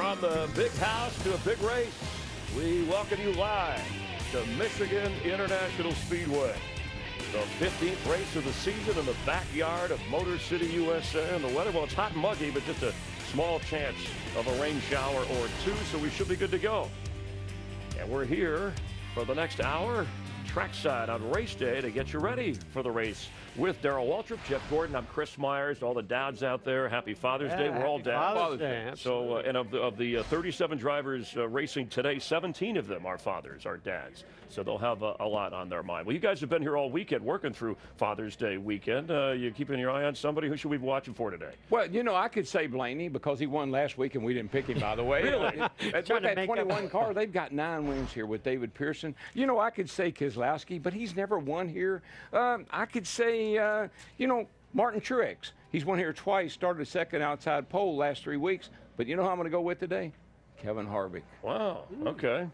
From the big house to a big race, we welcome you live to Michigan International Speedway. The 15th race of the season in the backyard of Motor City, USA. And the weather, well, it's hot and muggy, but just a small chance of a rain shower or two, so we should be good to go. And we're here for the next hour, trackside on race day, to get you ready for the race with Darrell Waltrip, Jeff Gordon. I'm Chris Myers. All the dads out there, happy Father's Day. We're all dads. Father's Day. So, and of the 37 drivers racing today, 17 of them are fathers, are dads. So they'll have a lot on their mind. Well, you guys have been here all weekend working through Father's Day weekend. You keeping your eye on somebody? Who should we be watching for today? Well, you know, I could say Blaney because he won last week and we didn't pick him, by the way. Really? With that 21 car, they've got 9 wins here with David Pearson. You know, I could say Keselowski, but he's never won here. I could say, you know, Martin Truex. He's won here twice, started second outside pole last 3 weeks. But you know who I'm going to go with today? Kevin Harvick. Wow, okay.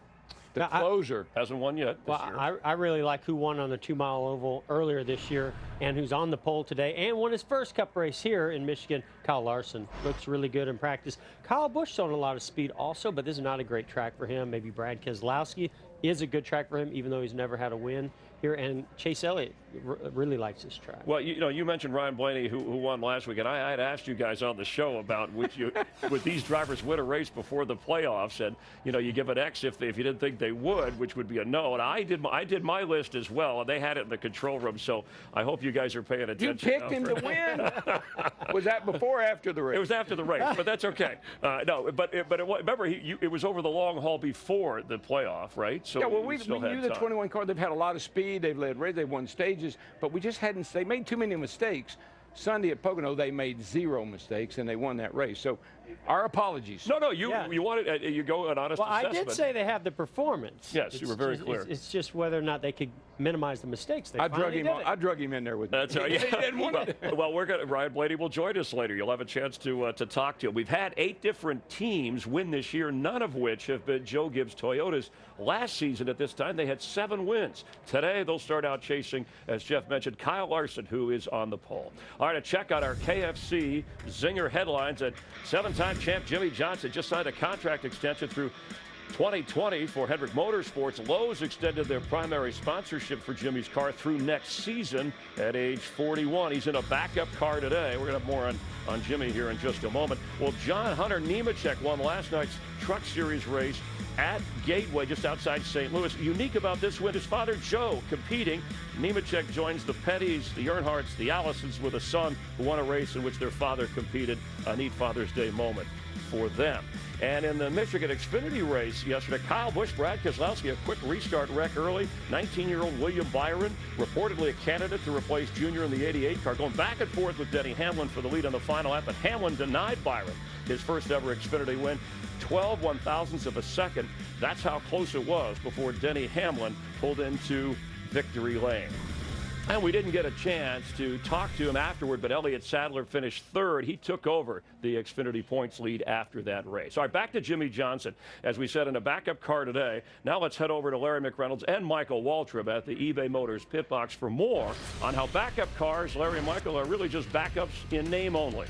The closer. Hasn't won yet this year. I really like who won on the 2-mile oval earlier this year and who's on the pole today and won his first Cup race here in Michigan. Kyle Larson looks really good in practice. Kyle Busch showing a lot of speed also, but this is not a great track for him. Maybe Brad Keselowski is a good track for him, even though he's never had a win here. And Chase Elliott really likes this track. Well, you know, you mentioned Ryan Blaney, who won last week, and I had asked you guys on the show about would these drivers win a race before the playoffs, and you know, you give an X if you didn't think they would, which would be a no. And I did my list as well, and they had it in the control room. So I hope you guys are paying attention. You picked him to win. Was that before or after the race? It was after the race, but that's okay. No, but remember, it was over the long haul before the playoff, right? So yeah, well, we still knew the 21 car. They've had a lot of speed. They've led races. They've won stages, but we just hadn't. They made too many mistakes. Sunday at Pocono, they made 0 mistakes, and they won that race. So, our apologies. No, you wanted you go an honest assessment. I did say they have the performance. Yes, you were very clear. It's just whether or not they could minimize the mistakes. I drug him in there with me. That's right. Yeah. Well, Ryan Blaney will join us later. You'll have a chance to talk to him. We've had 8 different teams win this year, none of which have been Joe Gibbs Toyotas. Last season at this time, they had 7 wins. Today, they'll start out chasing, as Jeff mentioned, Kyle Larson, who is on the pole. All right, a check out our KFC Zinger headlines. At 7-time champ Jimmie Johnson just signed a contract extension through 2020 for Hendrick Motorsports. Lowe's extended their primary sponsorship for Jimmy's car through next season at age 41. He's in a backup car today. We're going to have more on Jimmy here in just a moment. Well, John Hunter Nemechek won last night's Truck Series race at Gateway, just outside St. Louis. Unique about this win, his father Joe competing. Nemechek joins the Pettys, the Earnhardts, the Allisons with a son who won a race in which their father competed. A neat Father's Day moment for them. And in the Michigan Xfinity race yesterday, Kyle Busch, Brad Keselowski, a quick restart wreck early. 19-year-old William Byron, reportedly a candidate to replace Junior in the 88 car, going back and forth with Denny Hamlin for the lead on the final lap, but Hamlin denied Byron his first ever Xfinity win. 12 one-thousandths of a second. That's how close it was before Denny Hamlin pulled into victory lane. And we didn't get a chance to talk to him afterward, but Elliott Sadler finished 3rd. He took over the Xfinity points lead after that race. All right, back to Jimmie Johnson. As we said, in a backup car today. Now let's head over to Larry McReynolds and Michael Waltrip at the eBay Motors pit box for more on how backup cars, Larry and Michael, are really just backups in name only.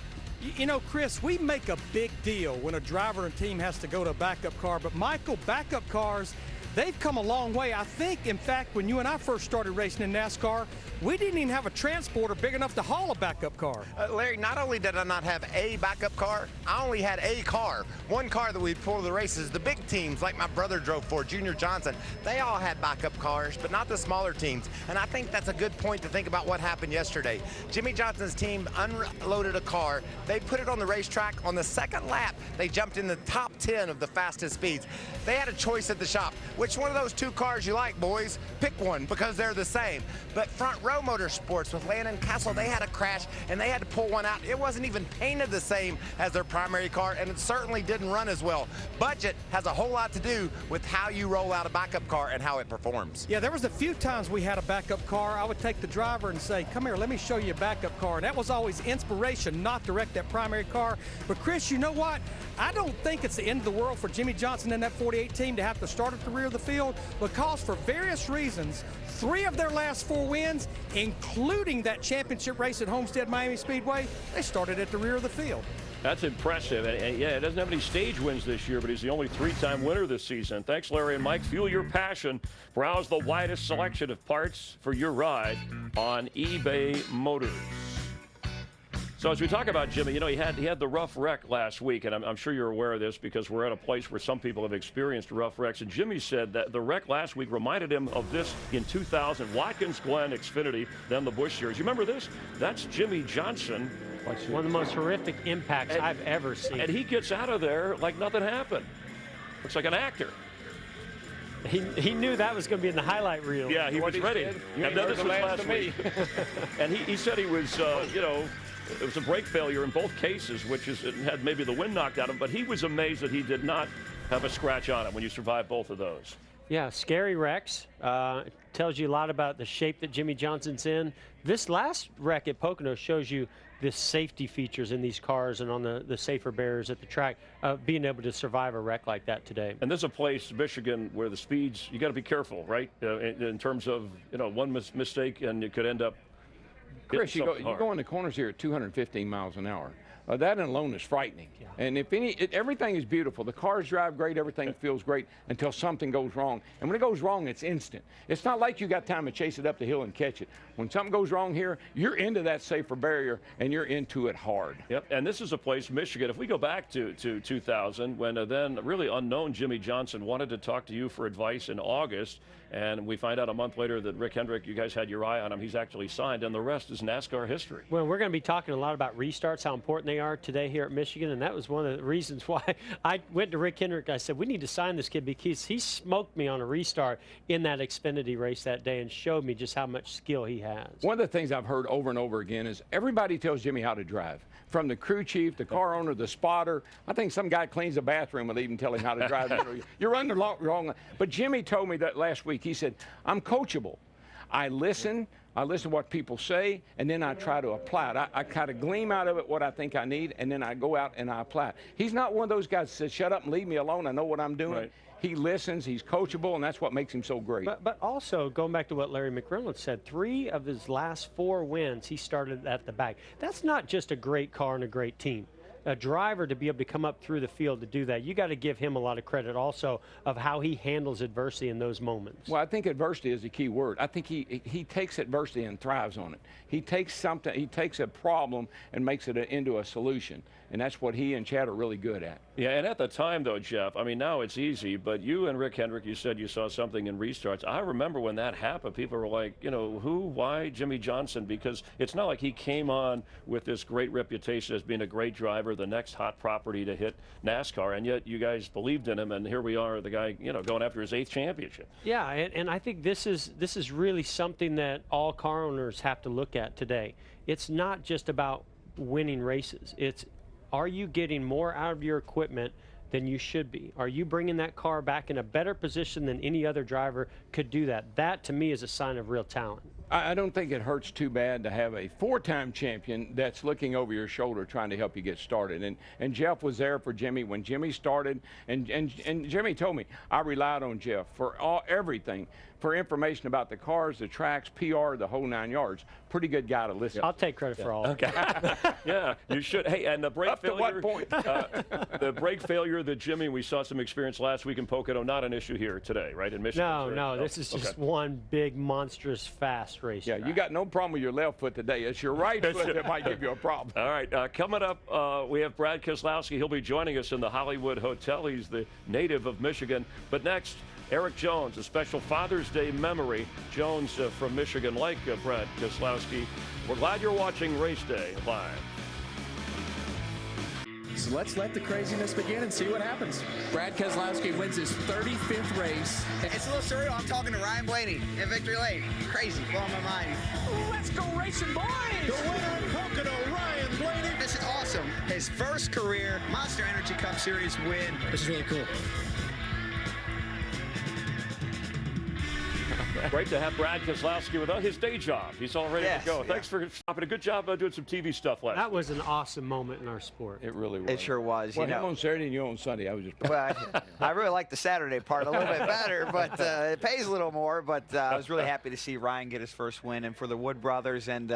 You know, Chris, we make a big deal when a driver and team has to go to a backup car, but Michael, backup cars, they've come a long way. I think, in fact, when you and I first started racing in NASCAR, we didn't even have a transporter big enough to haul a backup car. Larry, not only did I not have a backup car, I only had a car. One car that we'd pull to the races. The big teams, like my brother drove for, Junior Johnson, they all had backup cars, but not the smaller teams. And I think that's a good point to think about what happened yesterday. Jimmie Johnson's team unloaded a car. They put it on the racetrack. On the second lap, they jumped in the top 10 of the fastest speeds. They had a choice at the shop. Which one of those 2 cars you like, boys? Pick one, because they're the same. But Front Row Motorsports with Landon Castle, they had a crash and they had to pull one out. It wasn't even painted the same as their primary car, and it certainly didn't run as well. Budget has a whole lot to do with how you roll out a backup car and how it performs. Yeah, there was a few times we had a backup car. I would take the driver and say, come here, let me show you a backup car. And that was always inspiration, not to wreck that primary car. But Chris, you know what? I don't think it's the end of the world for Jimmie Johnson and that 48 team to have to start at the rear of the field, because for various reasons, 3 of their last 4 wins, including that championship race at Homestead Miami Speedway, they started at the rear of the field. That's impressive. And yeah, he doesn't have any stage wins this year, but he's the only three-time winner this season. Thanks, Larry and Mike. Fuel your passion. Browse the widest selection of parts for your ride on eBay Motors. So as we talk about Jimmy, you know, he had the rough wreck last week, and I'm sure you're aware of this because we're at a place where some people have experienced rough wrecks. And Jimmy said that the wreck last week reminded him of this in 2000, Watkins Glen Xfinity, then the Busch Series. You remember this? That's Jimmy Johnson. One of the most horrific impacts I've ever seen. And he gets out of there like nothing happened. Looks like an actor. He knew that was going to be in the highlight reel. Yeah, he was ready. And then this was last week. And he said he was, you know, it was a brake failure in both cases, which is it had maybe the wind knocked out of him, but he was amazed that he did not have a scratch on it when you survive both of those. Yeah, scary wrecks. Tells you a lot about the shape that Jimmy Johnson's in. This last wreck at Pocono shows you the safety features in these cars and on the safer barriers at the track, being able to survive a wreck like that today. And there's a place, Michigan, where the speeds, you got to be careful, right? In terms of, you know, one mistake and you could end up. Chris, you go in the corners here at 215 miles an hour. That alone is frightening. Yeah. And if everything is beautiful, the cars drive great, everything feels great until something goes wrong. And when it goes wrong, it's instant. It's not like you got time to chase it up the hill and catch it. When something goes wrong here, you're into that safer barrier and you're into it hard. Yep. And this is a place, Michigan. If we go back to 2000, when then really unknown Jimmy Johnson wanted to talk to you for advice in August, and we find out a month later that Rick Hendrick, you guys had your eye on him. He's actually signed, and the rest is NASCAR history. Well, we're going to be talking a lot about restarts, how important they are today here at Michigan, and that was one of the reasons why I went to Rick Hendrick. I said, we need to sign this kid because he smoked me on a restart in that Xfinity race that day and showed me just how much skill he has. One of the things I've heard over and over again is everybody tells Jimmy how to drive. From the crew chief, the car owner, the spotter. I think some guy cleans the bathroom will even tell him how to drive. You're running the wrong. But Jimmy told me that last week. He said, I'm coachable. I listen to what people say, and then I try to apply it. I kind of gleam out of it what I think I need, and then I go out and I apply it. He's not one of those guys that says, shut up and leave me alone. I know what I'm doing. Right. He listens, he's coachable, and that's what makes him so great. But also, going back to what Larry McReynolds said, 3 of his last 4 wins, he started at the back. That's not just a great car and a great team. A driver to be able to come up through the field to do that, you got to give him a lot of credit also of how he handles adversity in those moments. Well, I think adversity is the key word. I think he takes adversity and thrives on it. He takes a problem and makes it into a solution. And that's what he and Chad are really good at. Yeah, and at the time, though, Jeff, I mean, now it's easy, but you and Rick Hendrick, you said you saw something in restarts. I remember when that happened, people were like, you know, who, why Jimmy Johnson? Because it's not like he came on with this great reputation as being a great driver, the next hot property to hit NASCAR, and yet you guys believed in him, and here we are, the guy, you know, going after his 8th championship. Yeah, and I think this is really something that all car owners have to look at today. It's not just about winning races. It's, are you getting more out of your equipment than you should be? Are you bringing that car back in a better position than any other driver could do that? That, to me, is a sign of real talent. I don't think it hurts too bad to have a 4-time champion that's looking over your shoulder trying to help you get started. And Jeff was there for Jimmy when Jimmy started. And Jimmy told me, I relied on Jeff for everything, for information about the cars, the tracks, PR, the whole 9 yards. Pretty good guy to listen. I'll take credit for all. Okay. Yeah, you should. Hey, and the brake failure. Up to what point? The brake failure that Jimmy, we saw some experience last week in Pocono, not an issue here today, right, in Michigan? No, this is just one big, monstrous, fast race. Yeah, you got no problem with your left foot today. It's your right foot that might give you a problem. All right, coming up, we have Brad Keselowski. He'll be joining us in the Hollywood Hotel. He's the native of Michigan. But next, Eric Jones, a special Father's Day memory. Jones from Michigan, like Brad Keselowski. We're glad you're watching Race Day Live. So let's let the craziness begin and see what happens. Brad Keselowski wins his 35th race. It's a little surreal. I'm talking to Ryan Blaney in Victory Lane. Crazy, blowing my mind. Let's go racing, boys! The winner in Pocono, Ryan Blaney. This is awesome. His first career Monster Energy Cup Series win. This is really cool. Great to have Brad Keselowski with us. His day job. He's all ready Yes, to go. yeah. Thanks for stopping. A good job doing some TV stuff last That was an awesome moment in our sport. It really was. It sure was. Well, you him know. on Saturday and you on Sunday. I was just. Well, I really like the Saturday part a little bit better, but it pays a little more. But I was really happy to see Ryan get his first win, and for the Wood brothers, and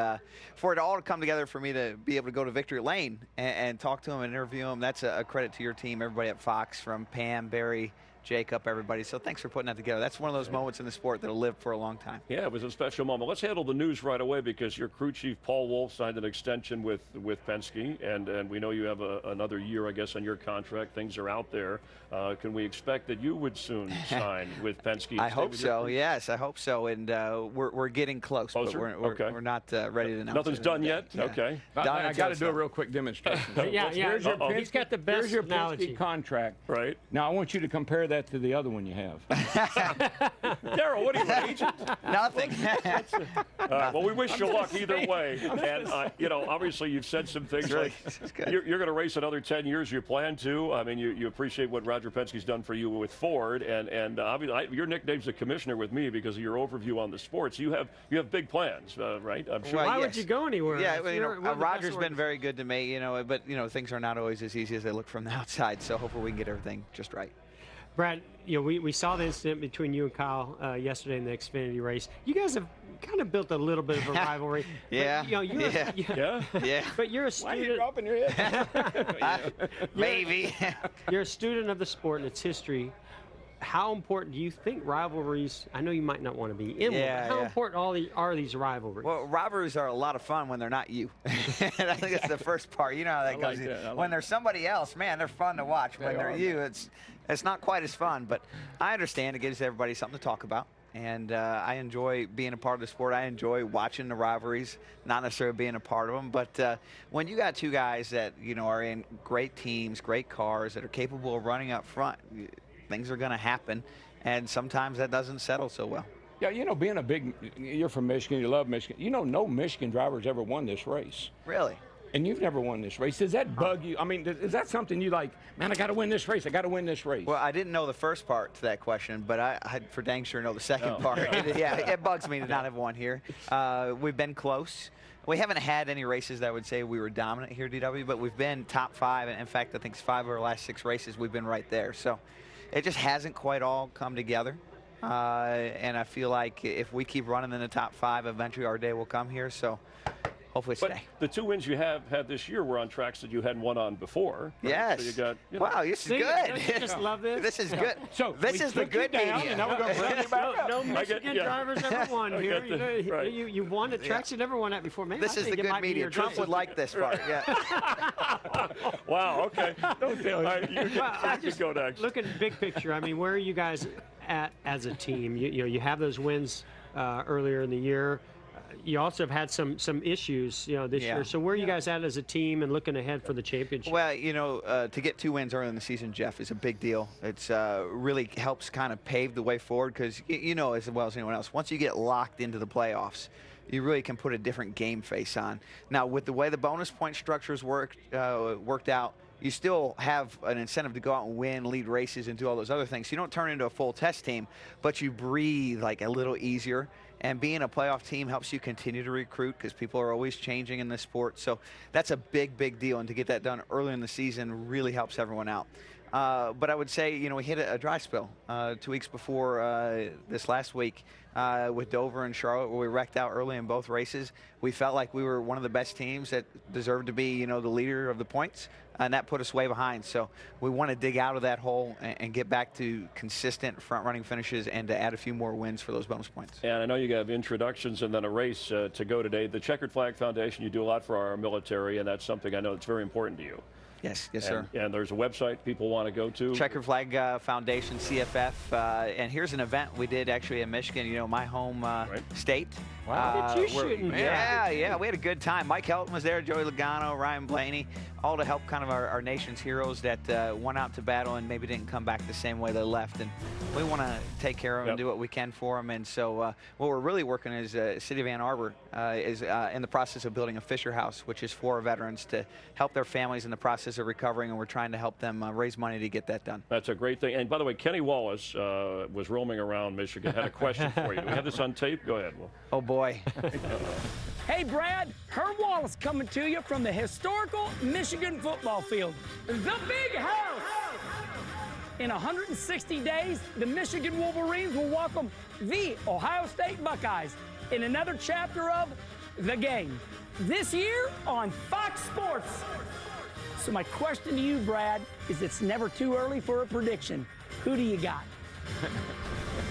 for it all to come together for me to be able to go to Victory Lane and talk to him and interview him. That's a credit to your team, everybody at Fox, from Pam, Barry, Jacob, everybody. So thanks for putting that together. That's one of those moments in the sport that'll live for a long time. Yeah, it was a special moment. Let's handle the news right away because your crew chief, Paul Wolf, signed an extension with Penske, and we know you have another year, I guess, on your contract. Things are out there. Can we expect that you would soon sign with Penske? I hope so. Yes, I hope so. And we're getting close, Closer? but we're not ready to announce Nothing's it. done yet? Yeah. Okay. Done I until got to it's do a done. real quick demonstration. Yeah, Here's your he's got the best Here's your analogy. Penske contract. Right. Now I want you to compare that to the other one you have. Daryl, what are you, an agent? Nothing. Well, we wish you luck either way. And, obviously you've said some things really- like it's good. you're going to race another 10 years. You plan to. I mean, you appreciate what Roger Penske's done for you with Ford. And obviously, your nickname's the commissioner with me because of your overview on the sports. You have big plans, right? I'm sure. Well, Why would yes. you go anywhere? Yeah, If well, you're one of the Roger's best been very good to me, but things are not always as easy as they look from the outside. So hopefully we can get everything just right. Brad, we saw the incident between you and Kyle yesterday in the Xfinity race. You guys have kind of built a little bit of a rivalry. Yeah, But, you're yeah. Yeah. Yeah, But you're a Why are you student. dropping your head? maybe. You're a student of the sport and its history. How important do you think rivalries? I know you might not want to be in one. Yeah, But how yeah. important are these rivalries? Well, rivalries are a lot of fun when they're not you. And I think that's the first part. You know how that like goes. that. I like When there's somebody else, man, they're fun to watch. When They they're are, you, it's not quite as fun. But I understand it gives everybody something to talk about. And I enjoy being a part of the sport. I enjoy watching the rivalries, not necessarily being a part of them. But when you got two guys that are in great teams, great cars, that are capable of running up front, things are going to happen. And sometimes that doesn't settle so well. Yeah, being you're from Michigan, you love Michigan. No Michigan driver's ever won this race. Really? And you've never won this race. Does that bug you? I mean, is that something you like, man, I got to win this race. I got to win this race. Well, I didn't know the first part to that question, but I for dang sure know the second part. Yeah, it bugs me to not have won here. We've been close. We haven't had any races that I would say we were dominant here at DW, but we've been top 5. And in fact, I think it's 5 of our last 6 races we've been right there. So it just hasn't quite all come together. And I feel like if we keep running in the top 5, eventually our day will come here. So hopefully it's But today. the 2 wins you have had this year were on tracks that you hadn't won on before. Right? Yes. So you got, Wow, this is See, good. don't you just love this? This is good. So this we is the took you good down, media. and now we're going to bring you back up. No Michigan yeah. drivers ever won I here. get the- right. You won at tracks you never won at before. Man, This I is think the it good might be media. your Trump dream. would like this part. Yeah. Wow, okay. Don't tell All him. right, you can go next. Look at the big picture. I mean, where are you guys at as a team? You have those wins earlier in the year. You also have had some issues, this Yeah. year. So where are you guys at as a team and looking ahead for the championship? Well, to get 2 wins early in the season, Jeff, is a big deal. It's really helps kind of pave the way forward because as well as anyone else, once you get locked into the playoffs, you really can put a different game face on. Now, with the way the bonus point structures worked out, you still have an incentive to go out and win, lead races, and do all those other things. You don't turn into a full test team, but you breathe like a little easier. And being a playoff team helps you continue to recruit because people are always changing in this sport. So that's a big, big deal. And to get that done early in the season really helps everyone out. But I would say, we hit a dry spell 2 weeks before this last week with Dover and Charlotte, where we wrecked out early in both races. We felt like we were one of the best teams that deserved to be, the leader of the points, and that put us way behind. So we want to dig out of that hole and get back to consistent front-running finishes and to add a few more wins for those bonus points. And I know you have introductions and then a race to go today. The Checkered Flag Foundation, you do a lot for our military, and that's something I know that's very important to you. Yes, sir. And there's a website people want to go to. Checkered Flag Foundation, CFF. And here's an event we did actually in Michigan, my home state. Wow, look at you we're- shooting. Yeah, we had a good time. Mike Helton was there, Joey Logano, Ryan Blaney, all to help kind of our nation's heroes that went out to battle and maybe didn't come back the same way they left. And we want to take care of them and do what we can for them. And so what we're really working is City of Ann Arbor is in the process of building a Fisher House, which is for our veterans to help their families in the process of recovering, and we're trying to help them raise money to get that done. That's a great thing. And by the way, Kenny Wallace was roaming around Michigan. Had a question for you. Do we have this on tape? Go ahead, Will. Oh, boy. Hey, Brad, Herb Wallace coming to you from the historical Michigan football field, the Big House. In 160 days, the Michigan Wolverines will welcome the Ohio State Buckeyes in another chapter of The Game. This year on Fox Sports. So my question to you, Brad, is it's never too early for a prediction. Who do you got?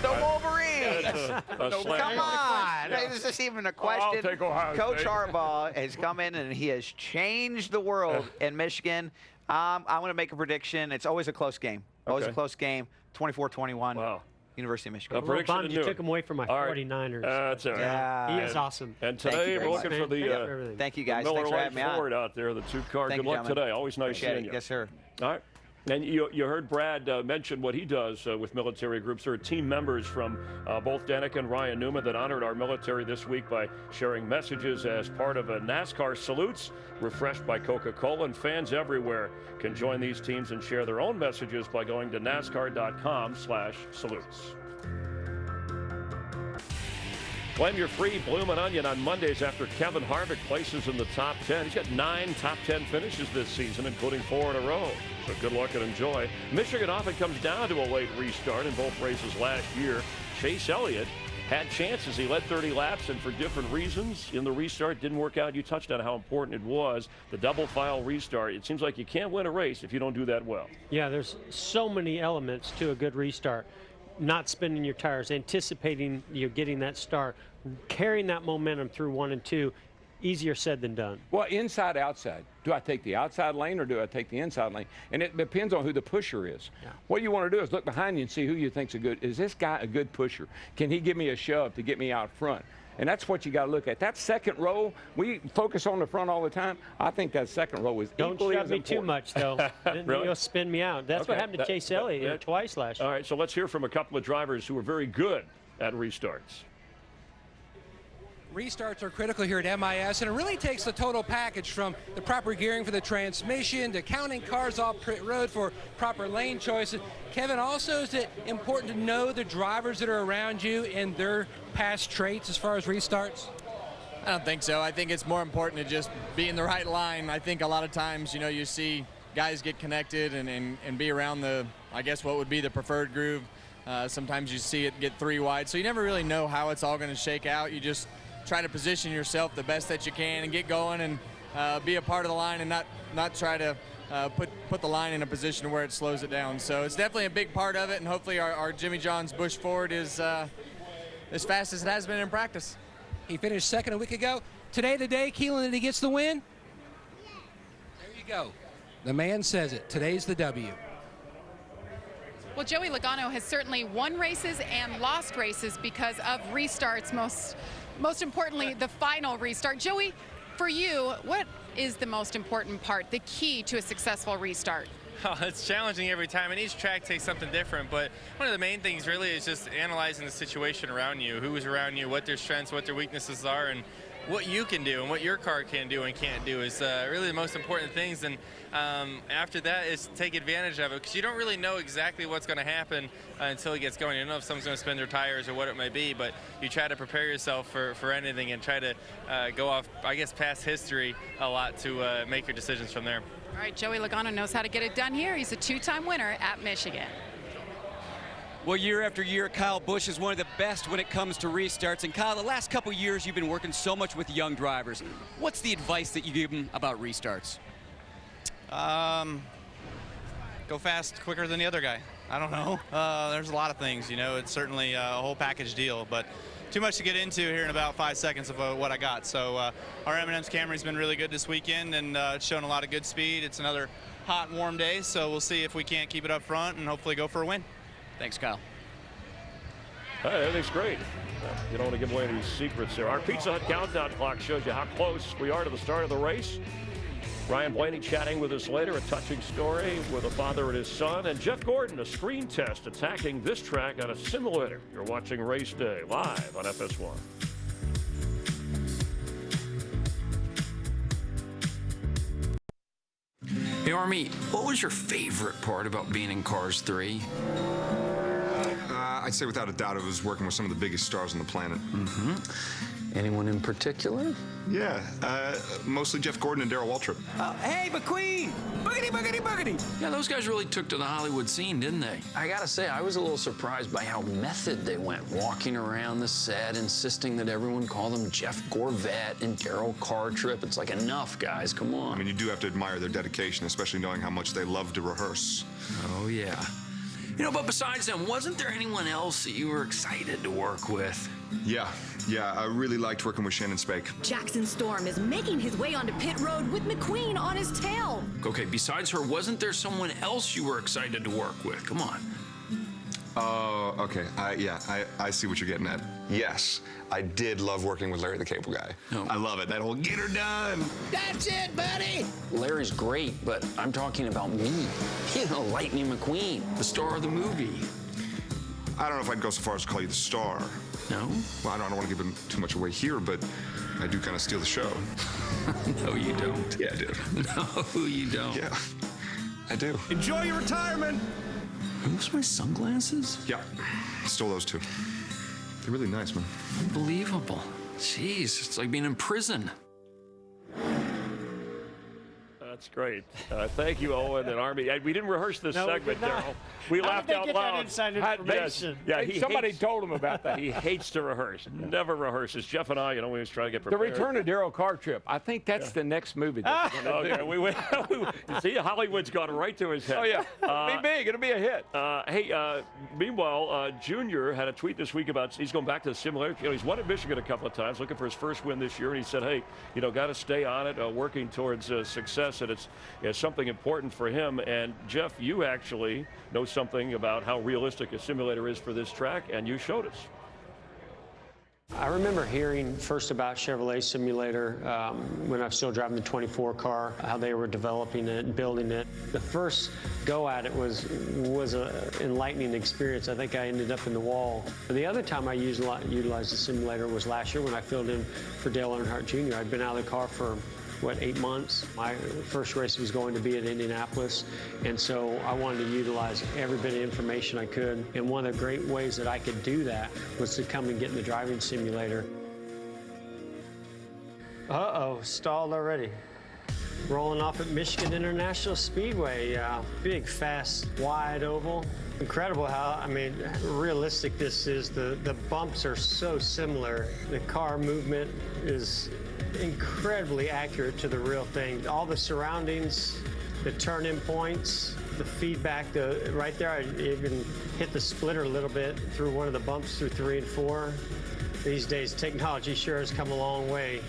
The Wolverines! Slam. Come on! Is this even a question? I'll take Ohio Coach State. Harbaugh has come in and he has changed the world in Michigan. I'm going to make a prediction. It's always a close game. Always a Okay. close game. 24-21. Wow. University of A Michigan. prediction Bummed to you do took it. him away from my All right. 49ers. That's all right. Yeah. He is awesome. And Thank you today very we're much, looking for Man, thank you for the everything. Thank you, guys. Miller Thanks for Lite having me on. Ford out there, the two-car. Thank Good you, luck gentlemen. today. Always nice Appreciate seeing it. you. Yes, sir. All right. And you heard Brad mention what he does with military groups. There are team members from both Danica and Ryan Newman that honored our military this week by sharing messages as part of a NASCAR Salutes, refreshed by Coca-Cola. And fans everywhere can join these teams and share their own messages by going to NASCAR.com/salutes. Claim your free Bloomin' Onion on Mondays after Kevin Harvick places in the top 10. He's got 9 top 10 finishes this season, including 4 in a row. So good luck and enjoy. Michigan often comes down to a late restart in both races last year. Chase Elliott had chances. He led 30 laps, and for different reasons in the restart, didn't work out. You touched on how important it was, the double file restart. It seems like you can't win a race if you don't do that well. Yeah, there's so many elements to a good restart. Not spinning your tires, anticipating you getting that start, carrying that momentum through 1 and 2, easier said than done. Well, inside, outside. Do I take the outside lane or do I take the inside lane? And it depends on who the pusher is. Yeah. What you want to do is look behind you and see who you think's a good. Is this guy a good pusher? Can he give me a shove to get me out front? And that's what you got to look at. That second row, we focus on the front all the time. I think that second row is Don't equally shove as me important. too much, though. Then Really? you'll spin me out. That's what Okay. happened to Chase Elliott twice last year. All right, so let's hear from a couple of drivers who are very good at restarts. Restarts are critical here at MIS, and it really takes the total package from the proper gearing for the transmission to counting cars off pit road for proper lane choices. Kevin, also is it important to know the drivers that are around you and their past traits as far as restarts? I don't think so. I think it's more important to just be in the right line. I think a lot of times, you see guys get connected and be around the, I guess, what would be the preferred groove. Sometimes you see it get 3 wide, so you never really know how it's all going to shake out. You just try to position yourself the best that you can and get going and be a part of the line and not try to put the line in a position where it slows it down. So it's definitely a big part of it, and hopefully our Jimmy John's Busch Ford is as fast as it has been in practice. He finished second a week ago. Today the day, Keelan, that he gets the win? There you go. The man says it. Today's the W. Well, Joey Logano has certainly won races and lost races because of restarts, most importantly, the final restart. Joey, for you, what is the most important part, the key to a successful restart? Oh, it's challenging every time, and each track takes something different, but one of the main things really is just analyzing the situation around you, who's around you, what their strengths, what their weaknesses are, and what you can do and what your car can do and can't do is really the most important things. And after that is take advantage of it, because you don't really know exactly what's going to happen until it gets going. You don't know if someone's going to spin their tires or what it may be, but you try to prepare yourself for anything and try to go off, I guess, past history a lot to make your decisions from there. All right, Joey Logano knows how to get it done here. He's a 2-time winner at Michigan. Well, year after year, Kyle Busch is one of the best when it comes to restarts. And Kyle, the last couple years, you've been working so much with young drivers. What's the advice that you give them about restarts? Go fast, quicker than the other guy. I don't know. There's a lot of things, It's certainly a whole package deal, but too much to get into here in about 5 seconds of what I got. So our M&M's Camry's been really good this weekend, and it's shown a lot of good speed. It's another hot and warm day, so we'll see if we can't keep it up front and hopefully go for a win. Thanks, Kyle. Everything's great. You don't want to give away any secrets there. Our Pizza Hut countdown clock shows you how close we are to the start of the race. Ryan Blaney chatting with us later, a touching story with a father and his son. And Jeff Gordon, a screen test attacking this track on a simulator. You're watching Race Day live on FS1. Hey, Army, what was your favorite part about being in Cars 3? I'd say without a doubt it was working with some of the biggest stars on the planet. Anyone in particular? Yeah, mostly Jeff Gordon and Darrell Waltrip. Hey, McQueen! Boogity, boogity, boogity! Yeah, those guys really took to the Hollywood scene, didn't they? I gotta say, I was a little surprised by how method they went, walking around the set, insisting that everyone call them Jeff Gorvette and Darrell Cartrip. It's like, enough, guys, come on. I mean, you do have to admire their dedication, especially knowing how much they love to rehearse. Oh, yeah. You know, but besides them, wasn't there anyone else that you were excited to work with? Yeah, I really liked working with Shannon Spake. Jackson Storm is making his way onto pit road with McQueen on his tail. Okay, besides her, wasn't there someone else you were excited to work with? Come on. Oh, okay. I see what you're getting at. Yes, I did love working with Larry the Cable Guy. No. I love it. That whole get her done. That's it, buddy. Larry's great, but I'm talking about me. You know, Lightning McQueen, the star of the movie. I don't know if I'd go so far as to call you the star. No? Well, I don't want to give him too much away here, but I do kind of steal the show. No, you don't. Yeah, I do. No, you don't. Yeah, I do. Enjoy your retirement. Are those my sunglasses? Yeah, stole those too. They're really nice, man. Unbelievable. Jeez, it's like being in prison. That's great. Thank you, Owen and Army. We didn't rehearse this segment, Darrell. We How laughed did they out get loud. that inside information? Yeah, Somebody told him about that. He hates to rehearse. Never rehearses. Jeff and I, we always try to get The prepared. Return of Darrell Cartrip. I think that's the next movie. That we're gonna do. Okay, we went. See, Hollywood's gone right to his head. Oh, yeah. It'll be big. It'll be a hit. Meanwhile, Junior had a tweet this week about he's going back to the simulator. He's won at Michigan a couple of times, looking for his first win this year, and he said, hey, got to stay on it, working towards success, and it's something important for him. And Jeff, you actually know something about how realistic a simulator is for this track, and you showed us. I remember hearing first about Chevrolet Simulator when I was still driving the 24 car, how they were developing it and building it. The first go at it was an enlightening experience. I think I ended up in the wall. And the other time I utilized the simulator was last year when I filled in for Dale Earnhardt Jr. I'd been out of the car for 8 months. My first race was going to be at Indianapolis, and so I wanted to utilize every bit of information I could. And one of the great ways that I could do that was to come and get in the driving simulator. Uh-oh, stalled already. Rolling off at Michigan International Speedway. Big, fast, wide oval. Incredible how, realistic this is. The bumps are so similar. The car movement is incredibly accurate to the real thing. All the surroundings, the turn-in points, the feedback, right there, I even hit the splitter a little bit through one of the bumps through 3 and 4. These days, technology sure has come a long way.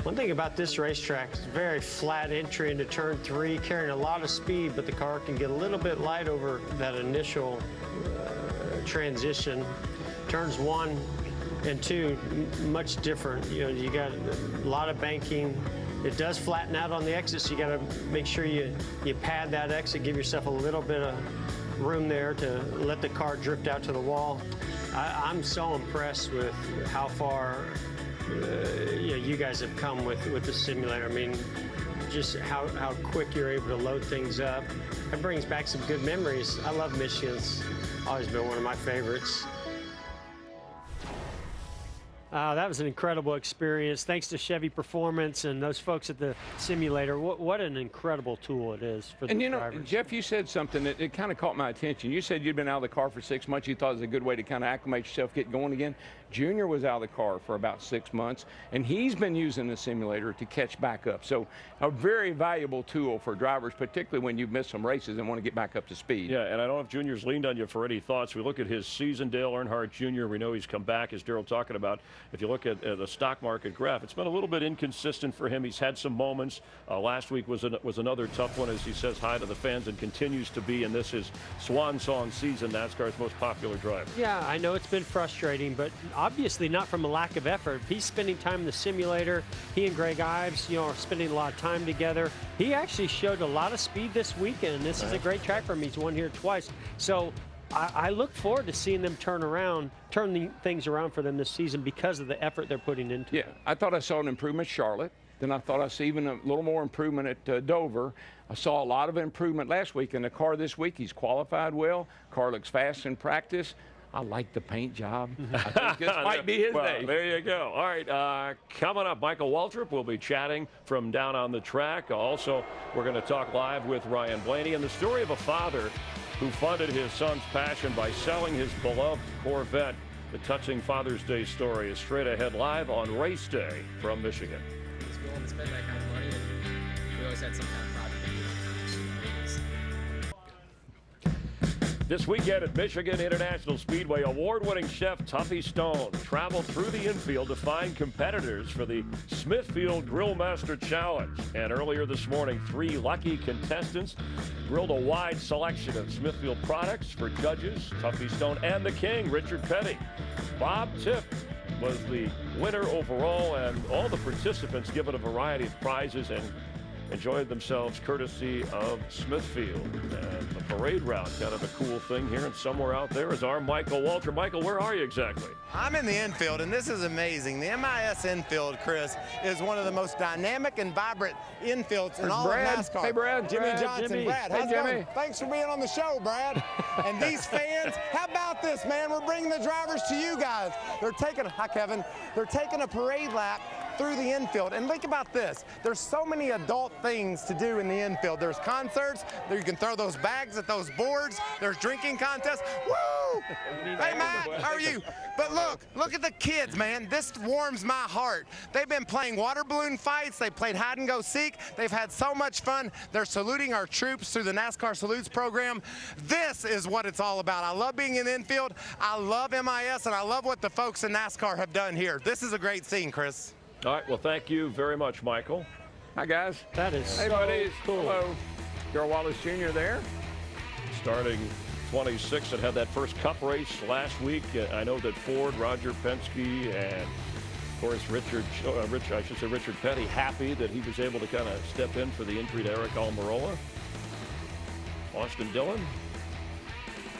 One thing about this racetrack is very flat entry into turn 3, carrying a lot of speed, but the car can get a little bit light over that initial transition. Turns 1 and 2, much different. You got a lot of banking. It does flatten out on the exit, so you got to make sure you pad that exit, give yourself a little bit of room there to let the car drift out to the wall. I'm so impressed with how far you guys have come with the simulator. Just how quick you're able to load things up. It brings back some good memories. I love Michigan. It's always been one of my favorites. That was an incredible experience. Thanks to Chevy Performance and those folks at the simulator. What an incredible tool it is for the drivers. Jeff, you said something that it kind of caught my attention. You said you'd been out of the car for 6 months. You thought it was a good way to kind of acclimate yourself, get going again. Junior was out of the car for about 6 months, and he's been using the simulator to catch back up. So a very valuable tool for drivers, particularly when you've missed some races and want to get back up to speed. Yeah, and I don't know if Junior's leaned on you for any thoughts. We look at his season, Dale Earnhardt Jr. We know he's come back, as Darrell talking about. If you look at the stock market graph, it's been a little bit inconsistent for him. He's had some moments. Last week was another tough one, as he says hi to the fans and continues to be, and this is swan song season, NASCAR's most popular driver. Yeah, I know it's been frustrating, but obviously not from a lack of effort. He's spending time in the simulator. He and Greg Ives, are spending a lot of time together. He actually showed a lot of speed this weekend, and this is a great track for him. He's won here twice. So I look forward to seeing them turn the things around for them this season because of the effort they're putting into it. I thought I saw an improvement at Charlotte. Then I thought I saw even a little more improvement at Dover. I saw a lot of improvement last week in the car this week. He's qualified well. Car looks fast in practice. I like the paint job. I think this might be his day. There you go. All right, coming up, Michael Waltrip will be chatting from down on the track. Also, we're going to talk live with Ryan Blaney and the story of a father who funded his son's passion by selling his beloved Corvette. The touching Father's Day story is straight ahead live on Race Day from Michigan. He's willing to spend that kind of money, and we always had some kind of project. This weekend at Michigan International Speedway, award-winning chef Tuffy Stone traveled through the infield to find competitors for the Smithfield Grill Master Challenge. And earlier this morning, 3 lucky contestants grilled a wide selection of Smithfield products for judges Tuffy Stone and the king, Richard Petty. Bob Tiff was the winner overall, and all the participants given a variety of prizes and enjoyed themselves courtesy of Smithfield. And the parade route, kind of a cool thing here, and somewhere out there is our Michael Waltrip. Michael, where are you exactly? I'm in the infield, and this is amazing. The MIS infield, Chris, is one of the most dynamic and vibrant infields in all Brad. of NASCAR. Hey, Brad. Jimmy Brad. Johnson. Jimmy. Brad, Hey, how's it Jimmy. going? Thanks for being on the show, Brad. And these fans, how about this, man? We're bringing the drivers to you guys. Hi, Kevin. They're taking a parade lap through the infield. And think about this. There's so many adult things to do in the infield. There's concerts. There you can throw those bags at those boards. There's drinking contests. Woo! Hey, Matt, how are you? But look at the kids, man. This warms my heart. They've been playing water balloon fights. They played hide and go seek. They've had so much fun. They're saluting our troops through the NASCAR Salutes program. This is what it's all about. I love being in the infield. I love MIS, and I love what the folks in NASCAR have done here. This is a great scene, Chris. All right, well, thank you very much, Michael. Hi, guys. That is Hey, so buddies. cool. Hello. Darrell Wallace Jr. there. Starting 26 and had that first Cup race last week. I know that Ford, Roger Penske, and of course Richard Petty, happy that he was able to kind of step in for the injury to Eric Almirola. Austin Dillon,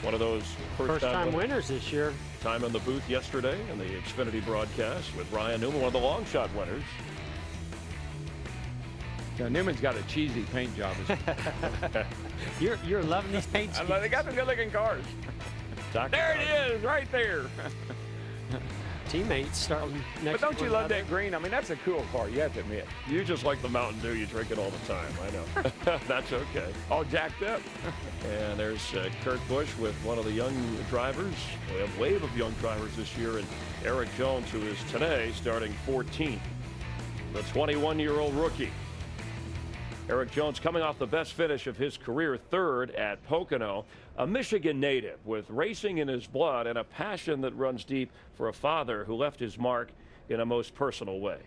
one of those first-time winners this year. Time in the booth yesterday in the Xfinity broadcast with Ryan Newman, one of the long shot winners. Now, Newman's got a cheesy paint job. You're loving these paint schemes. They got some good-looking cars. There it is, right there. Teammates starting next. But don't you love that green? I mean, that's a cool car, you have to admit. You just like the Mountain Dew. You drink it all the time. I know. That's okay. All jacked up. And there's Kurt Busch with one of the young drivers. We have a wave of young drivers this year, and Eric Jones, who is today starting 14th. The 21-year-old rookie. Eric Jones coming off the best finish of his career, 3rd at Pocono. A Michigan native with racing in his blood and a passion that runs deep for a father who left his mark in a most personal way.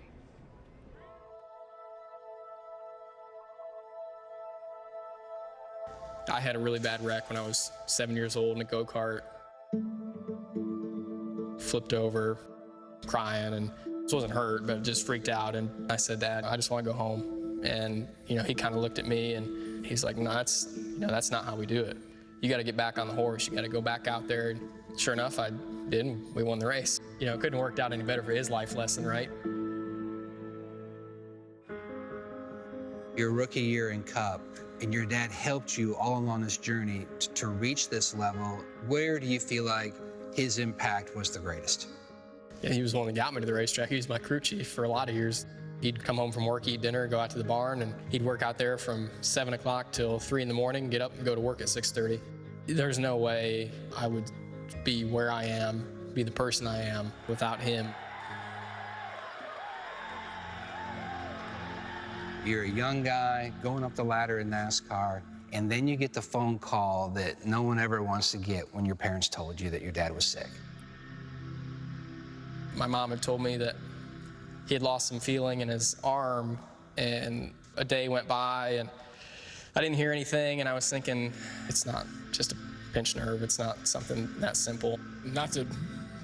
I had a really bad wreck when I was 7 years old in a go-kart. Flipped over, crying, and wasn't hurt, but just freaked out. And I said, Dad, I just want to go home. And, he kind of looked at me and he's like, no, that's not how we do it. You got to get back on the horse. You got to go back out there. And sure enough, I did, and we won the race. It couldn't have worked out any better for his life lesson, right? Your rookie year in Cup, and your dad helped you all along this journey to reach this level. Where do you feel like his impact was the greatest? Yeah, he was the one that got me to the racetrack. He was my crew chief for a lot of years. He'd come home from work, eat dinner, go out to the barn, and he'd work out there from 7 o'clock till 3 in the morning, get up and go to work at 6:30. There's no way I would be where I am be the person I am without him. You're a young guy going up the ladder in NASCAR, and then you get the phone call that no one ever wants to get when your parents told you that your dad was sick. My mom had told me that he had lost some feeling in his arm, and a day went by and I didn't hear anything, and I was thinking, it's not just a pinched nerve, it's not something that simple. Not to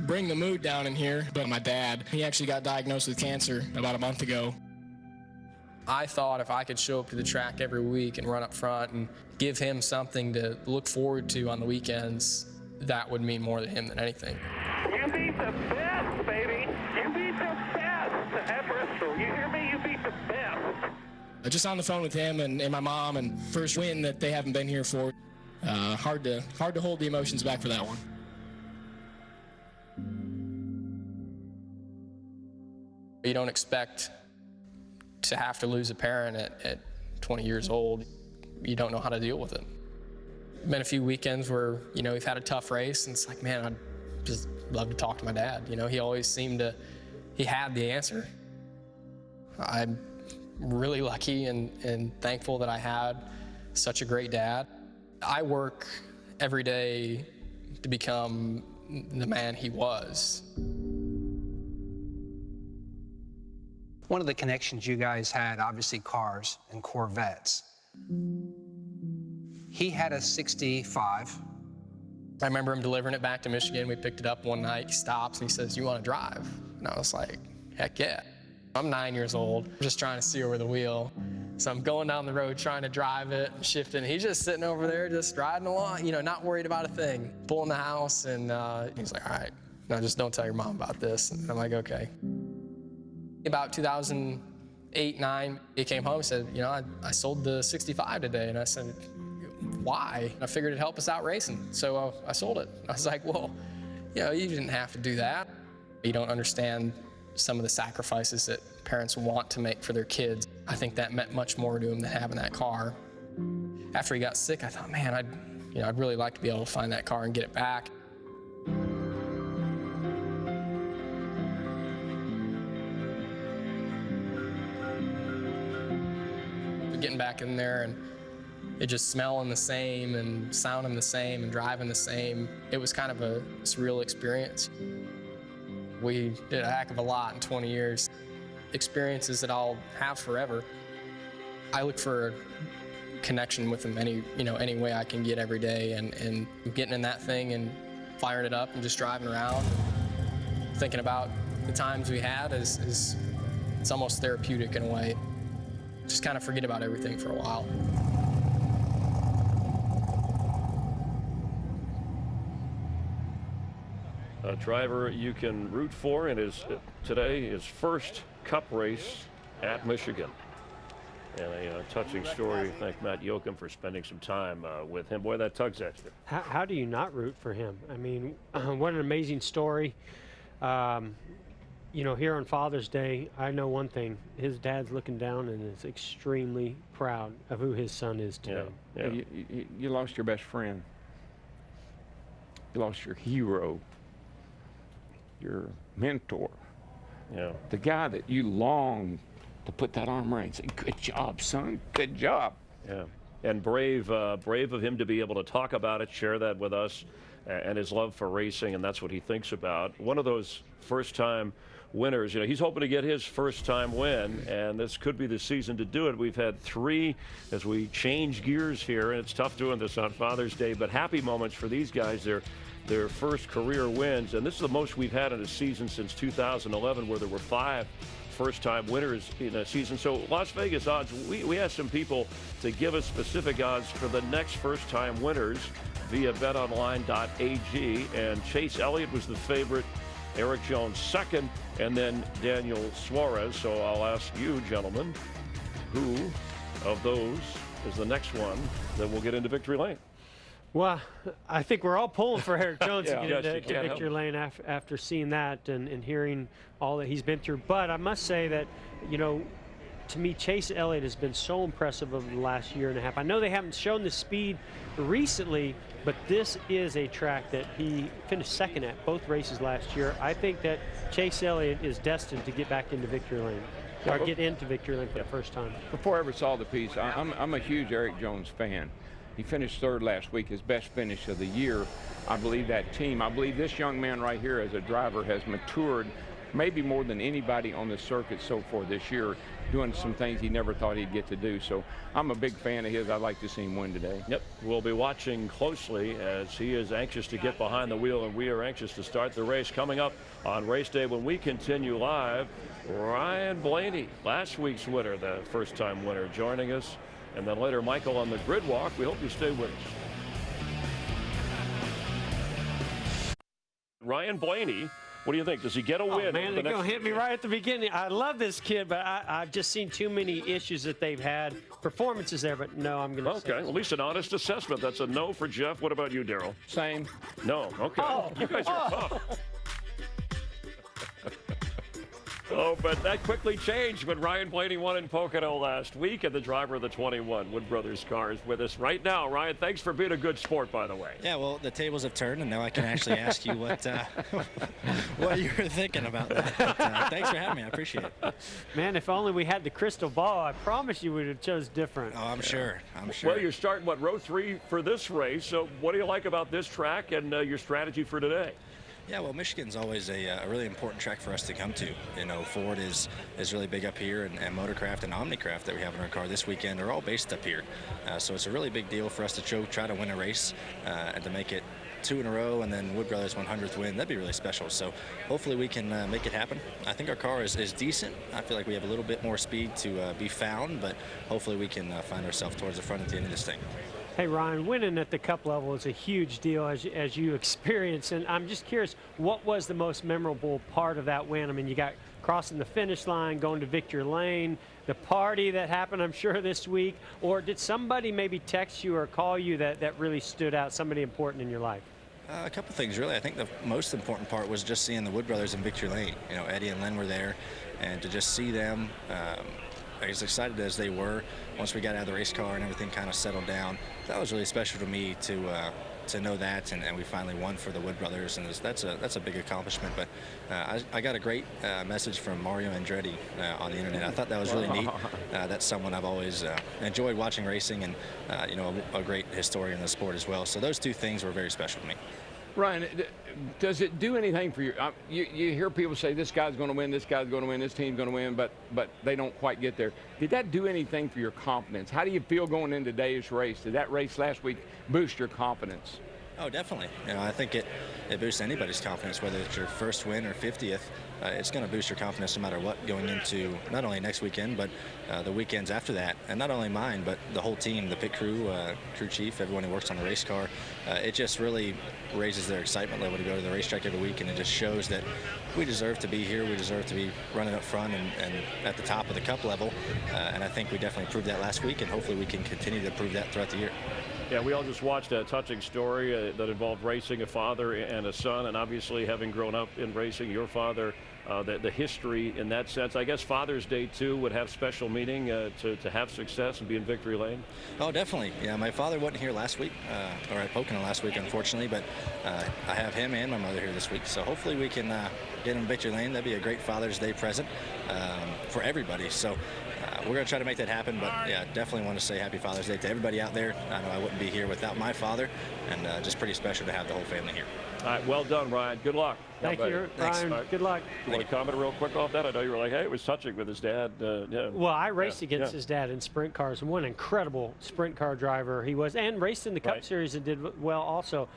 bring the mood down in here, but my dad, he actually got diagnosed with cancer about a month ago. I thought if I could show up to the track every week and run up front and give him something to look forward to on the weekends, that would mean more to him than anything. You beat the best, baby. You beat the best at Bristol. You hear me? You beat the best. Just on the phone with him and my mom, and first win that they haven't been here for. Hard to hold the emotions back for that one. You don't expect to have to lose a parent at 20 years old. You don't know how to deal with it. Been a few weekends where, we've had a tough race, and it's like, man, I'd just love to talk to my dad. He always seemed he had the answer. I'm really lucky and thankful that I had such a great dad. I work every day to become the man he was. One of the connections you guys had, obviously cars and Corvettes. He had a 65. I remember him delivering it back to Michigan. We picked it up one night. He stops and he says, "You want to drive?" And I was like, heck yeah. I'm 9 years old, just trying to see over the wheel. So I'm going down the road trying to drive it, shifting. He's just sitting over there, just riding along, not worried about a thing. Pulling the house, and he's like, "All right, no, just don't tell your mom about this." And I'm like, okay. About 2008, 9, he came home and said, I sold the 65 today. And I said, why? I figured it'd help us out racing. So I sold it. I was like, well, you didn't have to do that. You don't understand some of the sacrifices that parents want to make for their kids. I think that meant much more to him than having that car. After he got sick, I thought, man, I'd really like to be able to find that car and get it back. Getting back in there and it just smelling the same and sounding the same and driving the same. It was kind of a surreal experience. We did a heck of a lot in 20 years. Experiences that I'll have forever. I look for a connection with them any way I can get every day, and getting in that thing and firing it up and just driving around, thinking about the times we had is it's almost therapeutic in a way. Just kind of forget about everything for a while. A driver you can root for in his first Cup race at Michigan. And a touching story. Thank Matt Yoakum for spending some time with him. Boy, that tugs at you. How do you not root for him? I mean, what an amazing story. Here on Father's Day, I know one thing. His dad's looking down and is extremely proud of who his son is today. Yeah. You lost your best friend. You lost your hero, your mentor. Yeah. The guy that you longed to put that arm around and say, "Good job, son. Good job." Yeah. And brave of him to be able to talk about it, share that with us, and his love for racing, and that's what he thinks about. One of those first-time winners. He's hoping to get his first-time win, and this could be the season to do it. We've had 3 as we change gears here, and it's tough doing this on Father's Day, but happy moments for these guys. Their first career wins, and this is the most we've had in a season since 2011, where there were 5 first-time winners in a season. So Las Vegas odds, we asked some people to give us specific odds for the next first-time winners via betonline.ag, and Chase Elliott was the favorite, Eric Jones second, and then Daniel Suarez. So I'll ask you, gentlemen, who of those is the next one that will get into victory lane? Well, I think we're all pulling for Eric Jones to get Yes, into victory lane after seeing that and hearing all that he's been through. But I must say that, to me, Chase Elliott has been so impressive over the last year and a half. I know they haven't shown the speed recently, but this is a track that he finished second at both races last year. I think that Chase Elliott is destined to get back into victory lane, or get into victory lane for the first time. Before I ever saw the piece, I'm a huge Eric Jones fan. He finished third last week, his best finish of the year. I believe that team, I believe this young man right here as a driver has matured maybe more than anybody on the circuit so far this year, doing some things he never thought he'd get to do. So I'm a big fan of his. I'd like to see him win today. Yep, we'll be watching closely as he is anxious to get behind the wheel, and we are anxious to start the race. Coming up on race day when we continue live, Ryan Blaney, last week's winner, the first-time winner, joining us. And then later, Michael on the grid walk. We hope you stay with us. Ryan Blaney, what do you think? Does he get a win? Oh, man, they're going to hit me right at the beginning. I love this kid, but I've just seen too many issues that they've had. Performances there, but no, I'm going to Okay, at least an honest assessment. That's a no for Jeff. What about you, Daryl? Same. No, okay. You guys are tough. Oh, but that quickly changed when Ryan Blaney won in Pocono last week, and the driver of the 21 Wood Brothers car is with us right now. Ryan, thanks for being a good sport, by the way. Yeah, well, the tables have turned, and now I can actually ask you what what you were thinking about that. But, thanks for having me. I appreciate it. Man, if only we had the crystal ball, I promise you would have chose different. Oh, I'm sure. I'm sure. Well, you're starting, what, row 3 for this race. So what do you like about this track and your strategy for today? Yeah, well, Michigan's always a really important track for us to come to. You know, Ford is really big up here, and Motorcraft and Omnicraft that we have in our car this weekend are all based up here. So it's a really big deal for us to try to win a race and to make it 2 in a row, and then Wood Brothers 100th win. That'd be really special. So hopefully we can make it happen. I think our car is decent. I feel like we have a little bit more speed to be found, but hopefully we can find ourselves towards the front at the end of this thing. Hey, Ryan, winning at the Cup level is a huge deal as you experience, and I'm just curious, what was the most memorable part of that win? I mean, you got crossing the finish line, going to victory lane, the party that happened, I'm sure, this week, or did somebody maybe text you or call you that really stood out, somebody important in your life? A couple things, really. I think the most important part was just seeing the Wood Brothers in victory lane. You know, Eddie and Len were there, and to just see them, as excited as they were, once we got out of the race car and everything kind of settled down, that was really special to me to know that, and we finally won for the Wood Brothers, and that's a big accomplishment. But I got a great message from Mario Andretti on the internet. I thought that was really neat. That's someone I've always enjoyed watching racing, and you know, a great historian of the sport as well. So those two things were very special to me. Ryan, does it do anything for you? You hear people say this guy's going to win, this guy's going to win, this team's going to win, but they don't quite get there. Did that do anything for your confidence? How do you feel going into today's race? Did that race last week boost your confidence? Oh, definitely. You know, I think it boosts anybody's confidence, whether it's your first win or 50th. It's going to boost your confidence no matter what going into not only next weekend, but the weekends after that. And not only mine, but the whole team, the pit crew, crew chief, everyone who works on the race car. It just really raises their excitement level to go to the racetrack every week, and it just shows that we deserve to be here. We deserve to be running up front and at the top of the Cup level. And I think we definitely proved that last week, and hopefully we can continue to prove that throughout the year. Yeah, we all just watched a touching story that involved racing, a father and a son, and obviously having grown up in racing, your father, the history in that sense. I guess Father's Day, too, would have special meaning to have success and be in victory lane? Oh, definitely. Yeah, my father wasn't here last week, or at Pocono last week, unfortunately, but I have him and my mother here this week, so hopefully we can get him victory lane. That'd be a great Father's Day present for everybody. So we're going to try to make that happen, but yeah, definitely want to say Happy Father's Day to everybody out there. I know I wouldn't be here without my father, and just pretty special to have the whole family here. All right, well done, Ryan. Good luck. Thank you, Ryan. Right. Good luck. You want to comment real quick off that? I know you were like, hey, it was touching with his dad. Yeah. Well, I raced against his dad in sprint cars, and what an incredible sprint car driver he was, and raced in the Cup Series and did well also.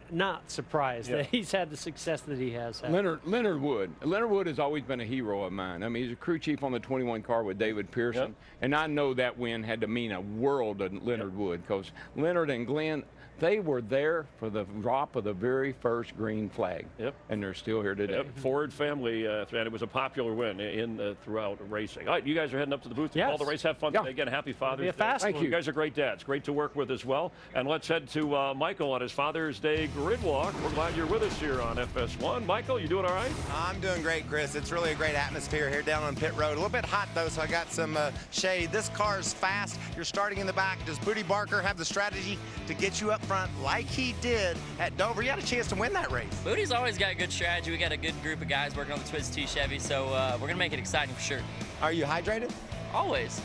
Not surprised that he's had the success that he has had. Leonard Wood has always been a hero of mine. I mean, he's a crew chief on the 21 car with David Pearson, and I know that win had to mean a world to Leonard Wood, because Leonard and Glenn, they were there for the drop of the very first green flag. Yep. And they're still here today. Yep. Ford family, and it was a popular win throughout racing. All right, you guys are heading up to the booth to follow the race. Have fun today. Again, happy Father's Day. Thank you. You guys are great dads. Great to work with as well. And let's head to Michael on his Father's Day grid walk. We're glad you're with us here on FS1. Michael, you doing all right? I'm doing great, Chris. It's really a great atmosphere here down on pit road. A little bit hot, though, so I got some shade. This car is fast. You're starting in the back. Does Booty Barker have the strategy to get you up front like he did at Dover? You had a chance to win that race. Booty's always got a good strategy. We got a good group of guys working on the Twiz 2 Chevy, so we're going to make it exciting for sure. Are you hydrated? Always.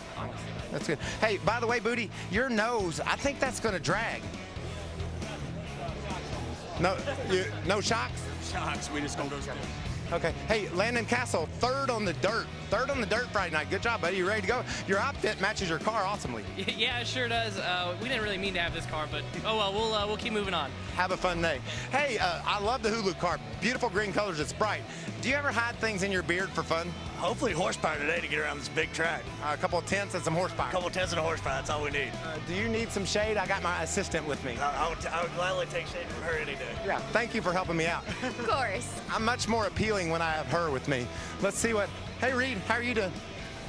That's good. Hey, by the way, Booty, your nose, I think that's going to drag. No shocks? Shocks. We just don't go straight. Okay. Hey, Landon Castle, third on the dirt. Third on the dirt Friday night. Good job, buddy. You ready to go? Your outfit matches your car awesomely. Yeah, it sure does. We didn't really mean to have this car, but oh well, we'll keep moving on. Have a fun day. Hey, I love the Hulu car. Beautiful green colors. It's bright. Do you ever hide things in your beard for fun? Hopefully horsepower today to get around this big track. A couple of tents and some horsepower. A couple of tents and a horsepower, that's all we need. Do you need some shade? I got my assistant with me. I would gladly take shade from her any day. Yeah, thank you for helping me out. Of course. I'm much more appealing when I have her with me. Let's see what, hey Reed, how are you doing?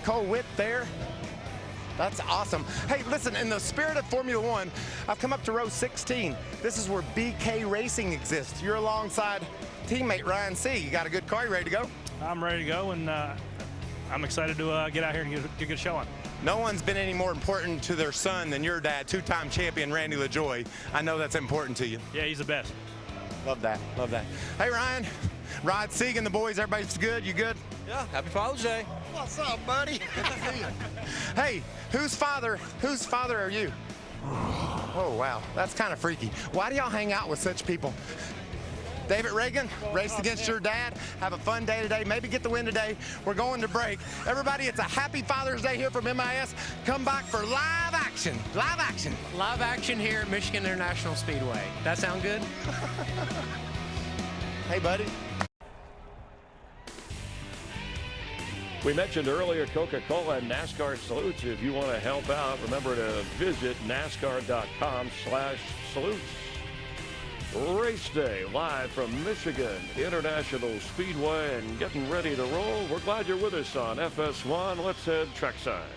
Cole Witt there. That's awesome. Hey, listen, in the spirit of Formula One, I've come up to row 16. This is where BK Racing exists. You're alongside teammate Ryan Sieg. You got a good car, you ready to go? I'm ready to go, and I'm excited to get out here and get a good show on. No one's been any more important to their son than your dad, two-time champion Randy LaJoie. I know that's important to you. Yeah, he's the best. Love that, love that. Hey, Ryan, Rod Sieg and the boys, everybody's good? You good? Yeah, happy Father's Day. What's up, buddy? Good to see you. Hey, whose father are you? Oh, wow, that's kind of freaky. Why do y'all hang out with such people? David Reagan, raced against your dad. Have a fun day today. Maybe get the win today. We're going to break. Everybody, it's a happy Father's Day here from MIS. Come back for live action. Live action. Live action here at Michigan International Speedway. That sound good? Hey, buddy. We mentioned earlier Coca-Cola and NASCAR salutes. If you want to help out, remember to visit NASCAR.com/salutes. Race day live from Michigan International Speedway and getting ready to roll. We're glad you're with us on FS1. Let's head trackside.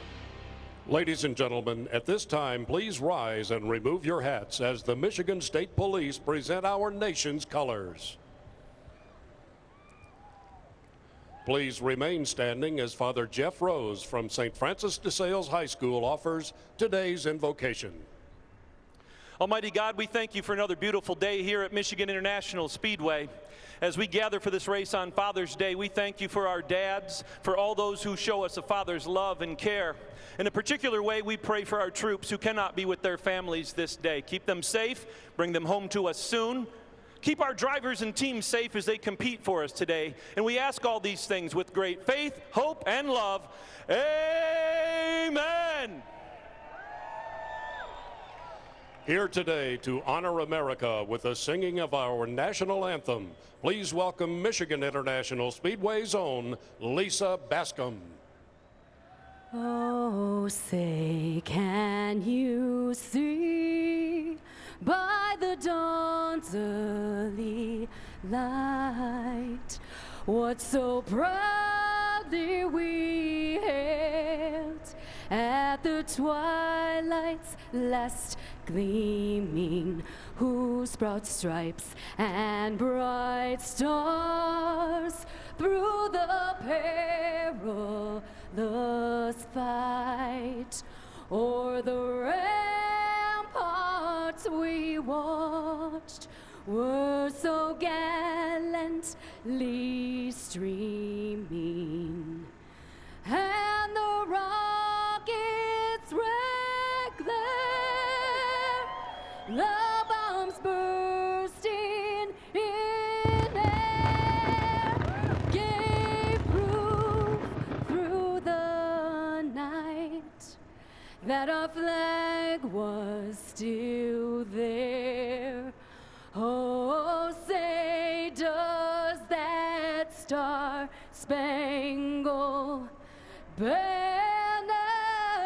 Ladies and gentlemen, at this time, please rise and remove your hats as the Michigan State Police present our nation's colors. Please remain standing as Father Jeff Rose from St. Francis de Sales High School offers today's invocation. Almighty God, we thank you for another beautiful day here at Michigan International Speedway. As we gather for this race on Father's Day, we thank you for our dads, for all those who show us a father's love and care. In a particular way, we pray for our troops who cannot be with their families this day. Keep them safe, bring them home to us soon. Keep our drivers and teams safe as they compete for us today. And we ask all these things with great faith, hope, and love. Amen. Here today to honor America with the singing of our national anthem, please welcome Michigan International Speedway's own Lisa Bascom. Oh, say, can you see by the dawn's early light what so proudly we hailed at the twilight's last gleaming, whose broad stripes and bright stars through the perilous fight o'er the ramparts we watched were so gallantly streaming, and the rockets wrecked them, the bombs bursting in air gave proof through the night that our flag was still there. Oh, say, does that star-spangled banner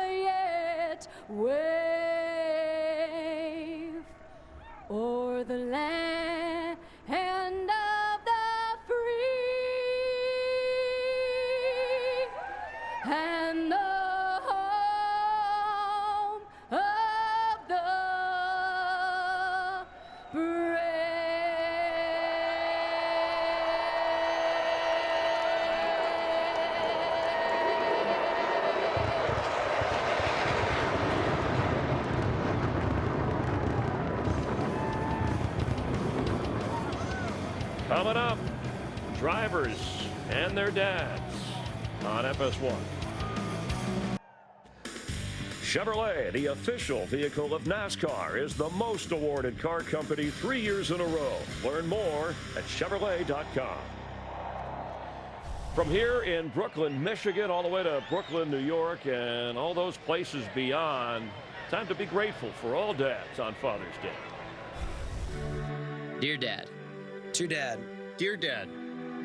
yet wave o'er the land? Coming up, drivers and their dads on FS1. Chevrolet, the official vehicle of NASCAR, is the most awarded car company 3 years in a row. Learn more at Chevrolet.com. From here in Brooklyn, Michigan, all the way to Brooklyn, New York, and all those places beyond, time to be grateful for all dads on Father's Day. Dear Dad. To Dad. Dear Dad.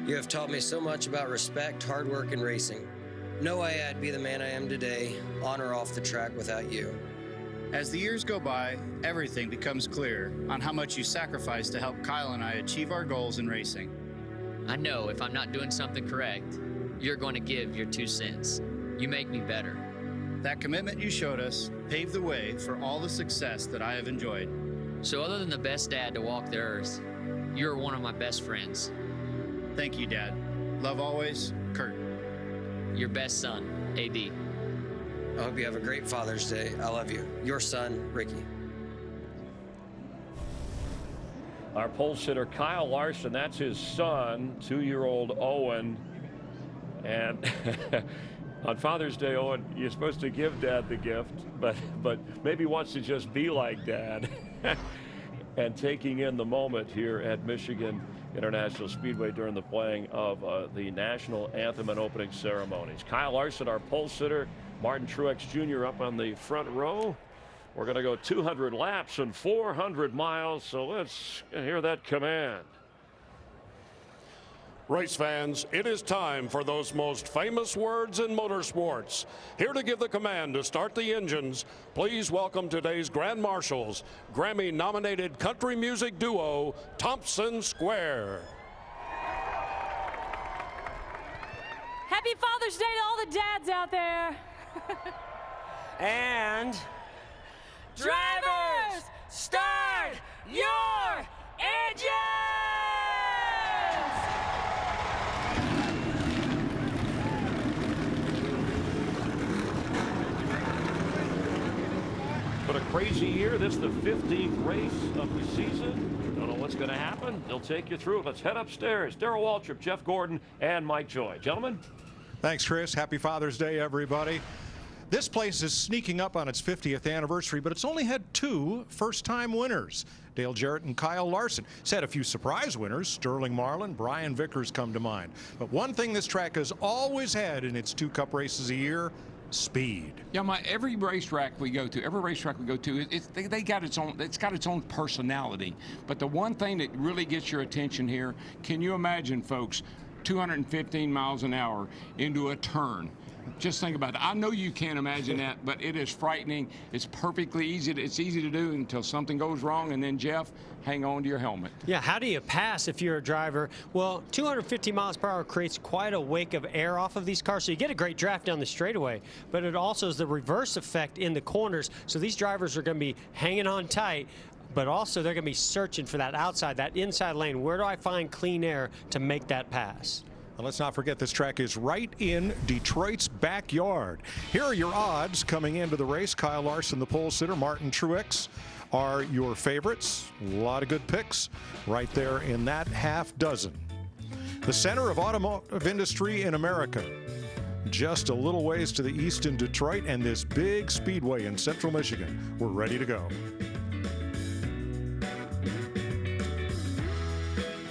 You have taught me so much about respect, hard work, and racing. No way I'd be the man I am today, on or off the track, without you. As the years go by, everything becomes clear on how much you sacrifice to help Kyle and I achieve our goals in racing. I know if I'm not doing something correct, you're going to give your 2 cents. You make me better. That commitment you showed us paved the way for all the success that I have enjoyed. So other than the best dad to walk the earth, you're one of my best friends. Thank you, Dad. Love always, Kurt. Your best son, AD. I hope you have a great Father's Day. I love you. Your son, Ricky. Our pole sitter, Kyle Larson, that's his son, 2-year-old Owen. And on Father's Day, Owen, you're supposed to give Dad the gift, but maybe wants to just be like Dad. And taking in the moment here at Michigan International Speedway during the playing of the national anthem and opening ceremonies. Kyle Larson, our pole sitter, Martin Truex Jr. up on the front row. We're going to go 200 laps and 400 miles, so let's hear that command. Race fans, it is time for those most famous words in motorsports. Here to give the command to start the engines, please welcome today's Grand Marshals, Grammy-nominated country music duo, Thompson Square. Happy Father's Day to all the dads out there. And drivers, start your engines! But a crazy year. This is the 15th race of the season. Don't know what's going to happen. They'll take you through it. Let's head upstairs. Darrell Waltrip, Jeff Gordon, and Mike Joy. Gentlemen. Thanks, Chris. Happy Father's Day, everybody. This place is sneaking up on its 50th anniversary, but it's only had 2 first-time winners. Dale Jarrett and Kyle Larson. It's had a few surprise winners. Sterling Marlin, Brian Vickers come to mind. But one thing this track has always had in its 2 Cup races a year, speed. Yeah, every racetrack we go to, they got its own. It's got its own personality. But the one thing that really gets your attention here, can you imagine, folks, 215 miles an hour into a turn? Just think about it. I know you can't imagine that, but it is frightening. It's perfectly easy. It's easy to do until something goes wrong, and then, Jeff, hang on to your helmet. Yeah, how do you pass if you're a driver? Well, 250 miles per hour creates quite a wake of air off of these cars, so you get a great draft down the straightaway, but it also is the reverse effect in the corners, so these drivers are going to be hanging on tight, but also they're going to be searching for that outside, that inside lane. Where do I find clean air to make that pass? And let's not forget this track is right in Detroit's backyard. Here are your odds coming into the race. Kyle Larson, the pole sitter, Martin Truex are your favorites. A lot of good picks right there in that half dozen. The center of automotive industry in America. Just a little ways to the east in Detroit, and this big speedway in central Michigan. We're ready to go.